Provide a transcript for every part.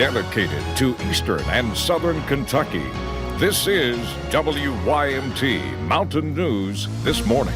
dedicated to Eastern and Southern Kentucky. This is WYMT Mountain News This Morning.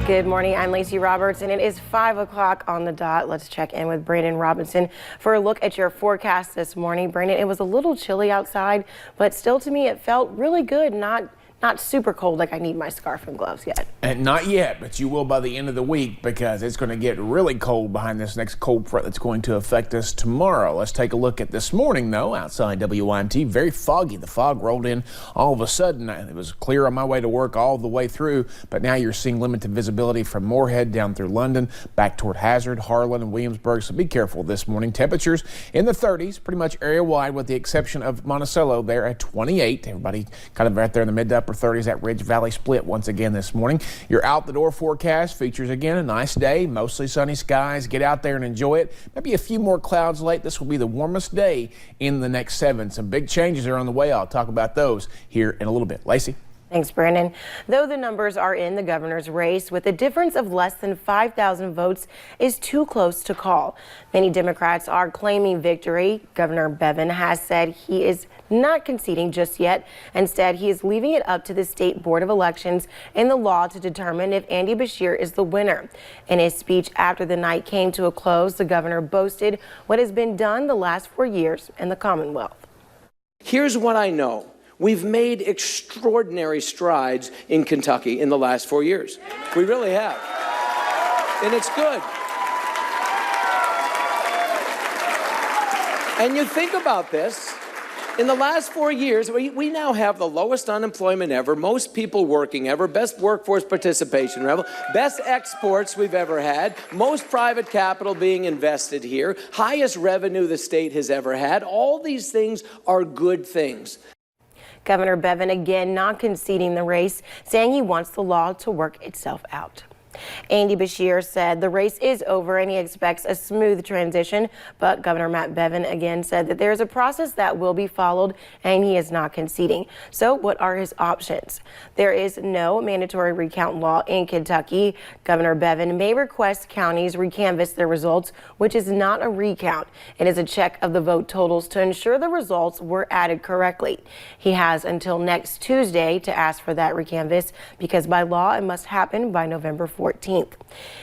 Good morning, I'm Lacey Roberts, and it is 5 o'clock on the dot. Let's check in with Brandon Robinson for a look at your forecast this morning. Brandon, it was a little chilly outside, but still to me it felt really good, not super cold like I need my scarf and gloves yet. And not yet, but you will by the end of the week because it's going to get really cold behind this next cold front that's going to affect us tomorrow. Let's take a look at this morning, though, outside WYMT. Very foggy. The fog rolled in all of a sudden. It was clear on my way to work all the way through, but now you're seeing limited visibility from Moorhead down through London, back toward Hazard, Harlan, and Williamsburg, so be careful this morning. Temperatures in the 30s, pretty much area-wide with the exception of Monticello there at 28. Everybody kind of right there in the mid to upper 30s at Ridge Valley Split once again this morning. Your out the door forecast features again a nice day, mostly sunny skies. Get out there and enjoy it. Maybe a few more clouds late. This will be the warmest day in the next 7. Some big changes are on the way. I'll talk about those here in a little bit. Lacey? Thanks, Brandon. Though the numbers are in the governor's race, with a difference of less than 5,000 votes is too close to call. Many Democrats are claiming victory. Governor Bevin has said he is not conceding just yet. Instead, he is leaving it up to the State Board of Elections and the law to determine if Andy Beshear is the winner. In his speech after the night came to a close, the governor boasted what has been done the last 4 years in the Commonwealth. Here's what I know. We've made extraordinary strides in Kentucky in the last 4 years. We really have. And it's good. And you think about this, in the last 4 years, we now have the lowest unemployment ever, most people working ever, best workforce participation level, best exports we've ever had, most private capital being invested here, highest revenue the state has ever had. All these things are good things. Governor Bevin again not conceding the race, saying he wants the law to work itself out. Andy Beshear said the race is over and he expects a smooth transition, but Governor Matt Bevin again said that there is a process that will be followed and he is not conceding. So what are his options? There is no mandatory recount law in Kentucky. Governor Bevin may request counties recanvass their results, which is not a recount. It is a check of the vote totals to ensure the results were added correctly. He has until next Tuesday to ask for that recanvass because by law it must happen by November 14th.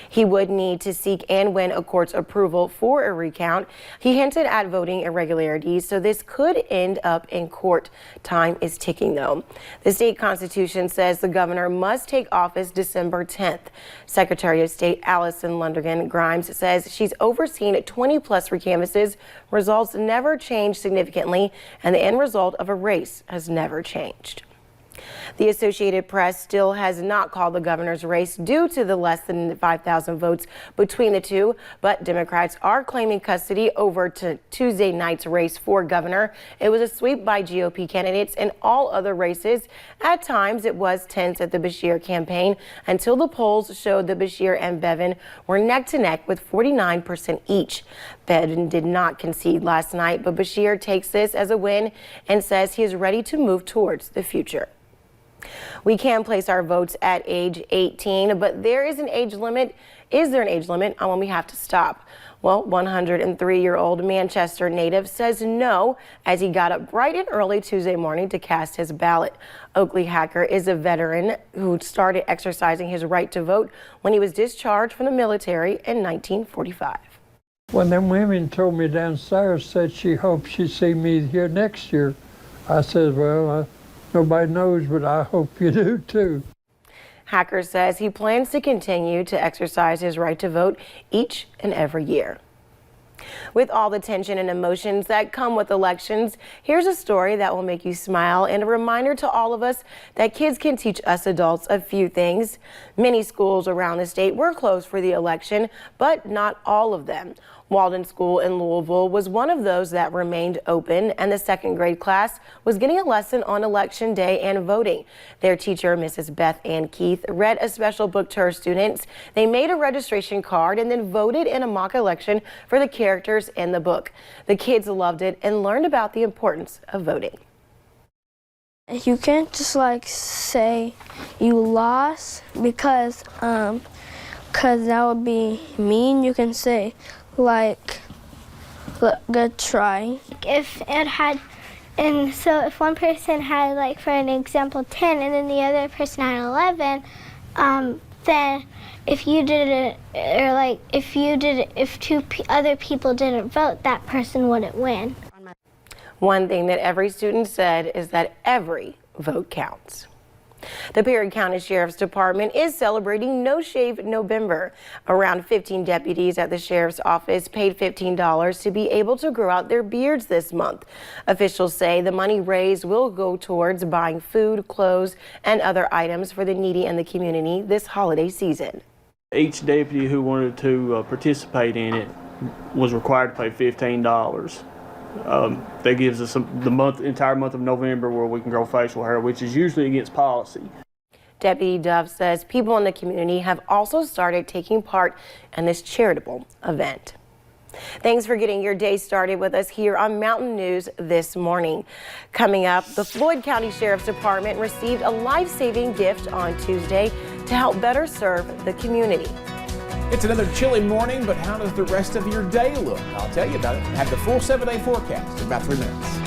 He would need to seek and win a court's approval for a recount. He hinted at voting irregularities, so this could end up in court. Time is ticking, though. The state constitution says the governor must take office December 10th. Secretary of State Allison Lundergan Grimes says she's overseen 20-plus recanvasses. Results never changed significantly, and the end result of a race has never changed. The Associated Press still has not called the governor's race due to the less than 5,000 votes between the two, but Democrats are claiming custody over to Tuesday night's race for governor. It was a sweep by GOP candidates in all other races. At times, it was tense at the Beshear campaign until the polls showed that Beshear and Bevin were neck to neck with 49% each. Bevin did not concede last night, but Beshear takes this as a win and says he is ready to move towards the future. We can place our votes at age 18, but there is an age limit. Is there an age limit on when we have to stop? Well, 103-year-old Manchester native says no, as he got up bright and early Tuesday morning to cast his ballot. Oakley Hacker is a veteran who started exercising his right to vote when he was discharged from the military in 1945. When them women told me downstairs, said she hoped she'd see me here next year, I said, well, nobody knows, but I hope you do too. Hacker says he plans to continue to exercise his right to vote each and every year. With all the tension and emotions that come with elections, here's a story that will make you smile and a reminder to all of us that kids can teach us adults a few things. Many schools around the state were closed for the election, but not all of them. Walden School in Louisville was one of those that remained open, and the second grade class was getting a lesson on Election Day and voting. Their teacher, Mrs. Beth Ann Keith, read a special book to her students. They made a registration card and then voted in a mock election for the characters in the book. The kids loved it and learned about the importance of voting. You can't just say you lost because 'cause that would be mean, you can say, like, good try. If it had, and so if one person had, like, for an example, 10 and then the other person had 11, then if you did it, or like if you did it, if other people didn't vote, that person wouldn't win. One thing that every student said is that every vote counts. The Perry County Sheriff's Department is celebrating No Shave November. Around 15 deputies at the Sheriff's Office paid $15 to be able to grow out their beards this month. Officials say the money raised will go towards buying food, clothes, and other items for the needy in the community this holiday season. Each deputy who wanted to participate in it was required to pay $15. That gives us the entire month of November where we can grow facial hair, which is usually against policy. Deputy Dove says people in the community have also started taking part in this charitable event. Thanks for getting your day started with us here on Mountain News this morning. Coming up, the Floyd County Sheriff's Department received a life-saving gift on Tuesday to help better serve the community. It's another chilly morning, but how does the rest of your day look? I'll tell you about it. Have the full 7-day forecast in about 3 minutes.